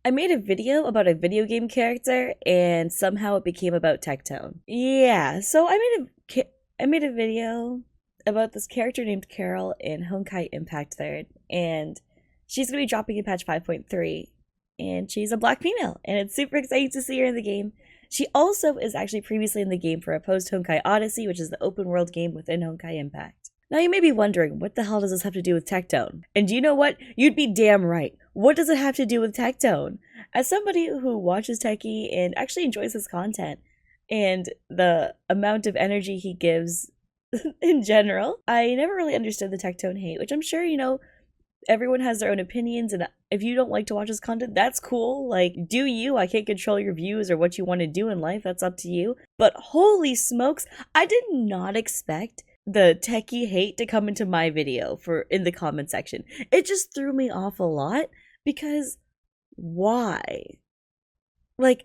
I made a video about a video game character and somehow it became about Tectone. Yeah, so I made a video about this character named Carol in Honkai Impact 3rd, and she's going to be dropping in patch 5.3, and she's a black female, and it's super exciting to see her in the game. She also is actually previously in the game for a post Honkai Odyssey, which is the open world game within Honkai Impact. Now you may be wondering, what the hell does this have to do with Tectone? And you know what? You'd be damn right. What does it have to do with Tectone? As somebody who watches Techie and actually enjoys his content, and the amount of energy he gives in general, I never really understood the Tectone hate, which I'm sure, everyone has their own opinions, and if you don't like to watch his content, that's cool. Like, do you? I can't control your views or what you want to do in life. That's up to you. But holy smokes, I did not expect the techie hate to come into my video in the comment section. It just threw me off a lot because why? Like,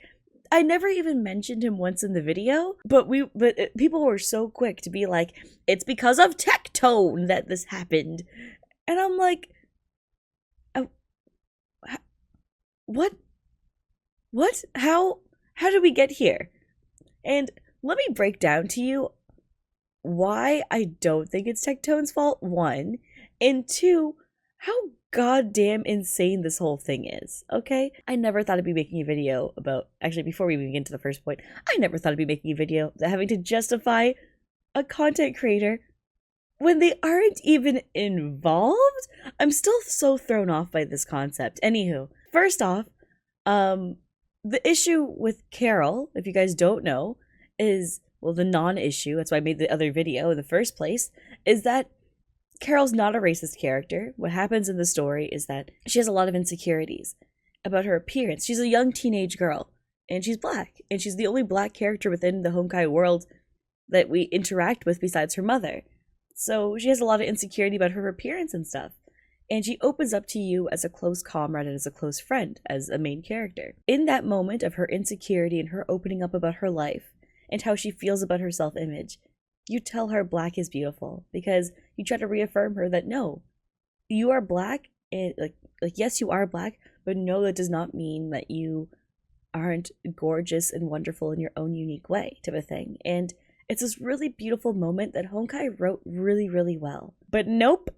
I never even mentioned him once in the video, but people were so quick to be like, it's because of Tectone that this happened. And I'm like, what? How did we get here? And let me break down to you why I don't think it's Tectone's fault, one, and two, how goddamn insane this whole thing is, okay? I never thought I'd be making a video about, actually, before we even get to the first point, I never thought I'd be making a video having to justify a content creator when they aren't even involved. I'm still so thrown off by this concept. Anywho, first off, the issue with Carol, if you guys don't know, is, well, the non-issue, that's why I made the other video in the first place, is that Carol's not a racist character. What happens in the story is that she has a lot of insecurities about her appearance. She's a young teenage girl, and she's black, and she's the only black character within the Honkai world that we interact with besides her mother. So she has a lot of insecurity about her appearance and stuff. And she opens up to you as a close comrade and as a close friend, as a main character. In that moment of her insecurity and her opening up about her life, and how she feels about her self-image, you tell her black is beautiful, because you try to reaffirm her that no, you are black, and like yes, you are black, but no, that does not mean that you aren't gorgeous and wonderful in your own unique way, type of thing. And it's this really beautiful moment that Honkai wrote really, really well. But nope.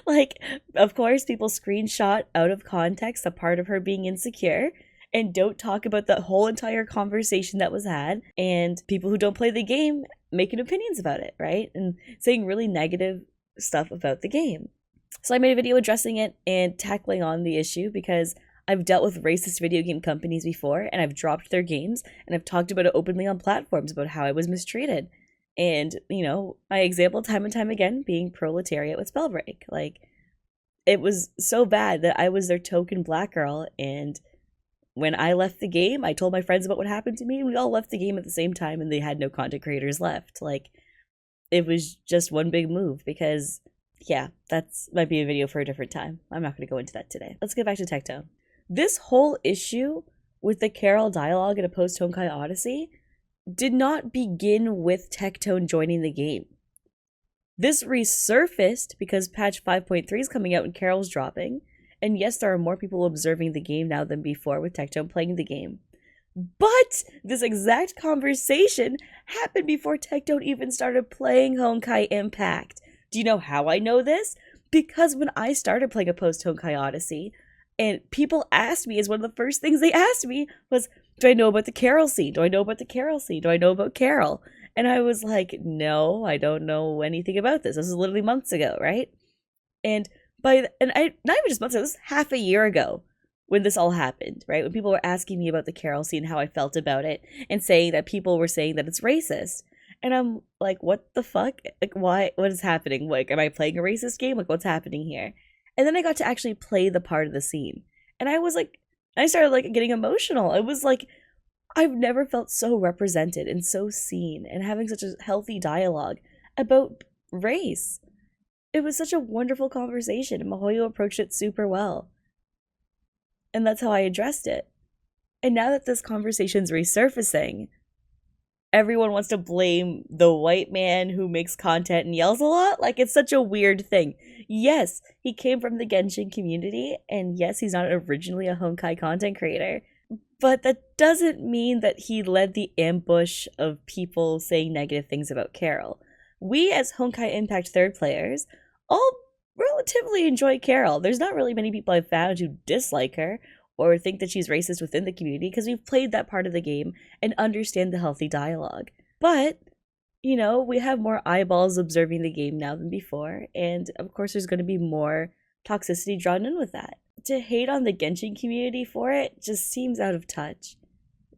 Like, of course, people screenshot out of context a part of her being insecure and don't talk about the whole entire conversation that was had, and people who don't play the game making opinions about it, right? And saying really negative stuff about the game. So I made a video addressing it and tackling on the issue because I've dealt with racist video game companies before, and I've dropped their games, and I've talked about it openly on platforms about how I was mistreated. And, my example time and time again being proletariat with Spellbreak. Like, it was so bad that I was their token black girl, and when I left the game, I told my friends about what happened to me, and we all left the game at the same time, and they had no content creators left. Like, it was just one big move, because, yeah, that's might be a video for a different time. I'm not going to go into that today. Let's get back to Tectone. This whole issue with the Carol dialogue in a post-Honkai Odyssey did not begin with Tectone joining the game. This resurfaced because patch 5.3 is coming out and Carol's dropping, and yes, there are more people observing the game now than before with Tectone playing the game. But this exact conversation happened before Tectone even started playing Honkai Impact. Do you know how I know this? Because when I started playing a post-Honkai Odyssey, and people asked me, as one of the first things they asked me was, do I know about the Carol scene? Do I know about the Carol scene? Do I know about Carol? And I was like, no, I don't know anything about this. This is literally months ago, right? And not even just months ago, this was half a year ago when this all happened, right? When people were asking me about the Carol scene, how I felt about it, and saying that people were saying that it's racist. And I'm like, what the fuck? Like, why? What is happening? Like, am I playing a racist game? Like, what's happening here? And then I got to actually play the part of the scene. And I started getting emotional. I was like, I've never felt so represented and so seen and having such a healthy dialogue about race. It was such a wonderful conversation, and Mihoyo approached it super well. And that's how I addressed it. And now that this conversation's resurfacing, everyone wants to blame the white man who makes content and yells a lot. Like, it's such a weird thing. Yes, he came from the Genshin community, and yes, he's not originally a Honkai content creator. But that doesn't mean that he led the ambush of people saying negative things about Carol. We, as Honkai Impact third players, all relatively enjoy Carol. There's not really many people I've found who dislike her or think that she's racist within the community because we've played that part of the game and understand the healthy dialogue. But, you know, we have more eyeballs observing the game now than before, and of course there's going to be more toxicity drawn in with that. To hate on the Genshin community for it just seems out of touch.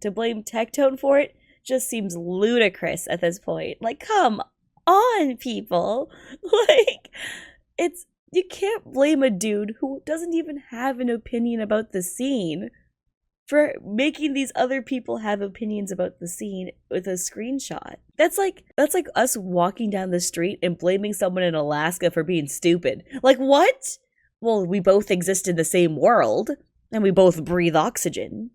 To blame Tectone for it just seems ludicrous at this point. Like, come on, people. Like, you can't blame a dude who doesn't even have an opinion about the scene for making these other people have opinions about the scene with a screenshot. That's like us walking down the street and blaming someone in Alaska for being stupid. Like, what? Well, we both exist in the same world, and we both breathe oxygen.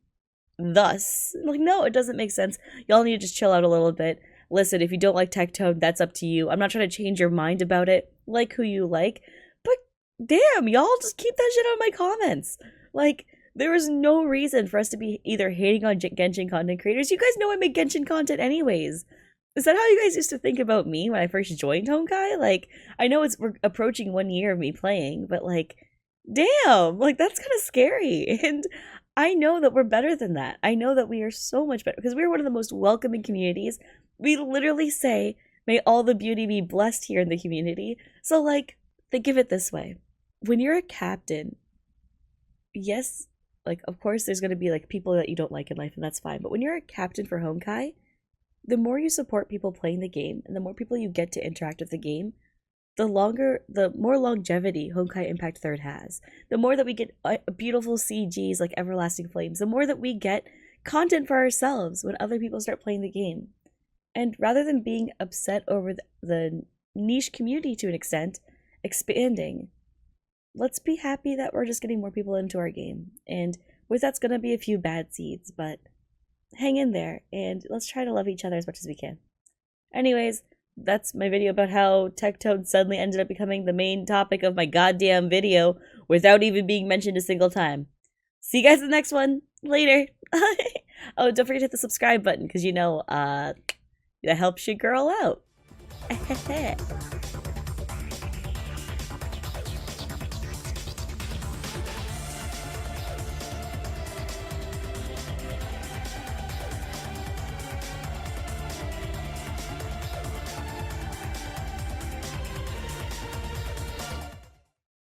Thus, like, no, it doesn't make sense. Y'all need to just chill out a little bit. Listen, if you don't like Tectone, that's up to you. I'm not trying to change your mind about it. Like who you like. But damn, y'all just keep that shit out of my comments. Like, there is no reason for us to be either hating on Genshin content creators. You guys know I make Genshin content anyways. Is that how you guys used to think about me when I first joined Honkai? Like, I know we're approaching 1 year of me playing, but like, damn, like that's kind of scary. And I know that we're better than that. I know that we are so much better because we're one of the most welcoming communities. We literally say, may all the beauty be blessed here in the community. So like, think of it this way. When you're a captain, yes, like of course there's going to be like people that you don't like in life and that's fine. But when you're a captain for Honkai, the more you support people playing the game and the more people you get to interact with the game, the more longevity Honkai Impact 3rd has. The more that we get beautiful CGs like Everlasting Flames, the more that we get content for ourselves when other people start playing the game. And rather than being upset over the niche community to an extent expanding, let's be happy that we're just getting more people into our game. And with that's going to be a few bad seeds, but hang in there and let's try to love each other as much as we can. Anyways, that's my video about how Tectone suddenly ended up becoming the main topic of my goddamn video without even being mentioned a single time. See you guys in the next one. Later. Oh, don't forget to hit the subscribe button because, you know, that helps your girl out.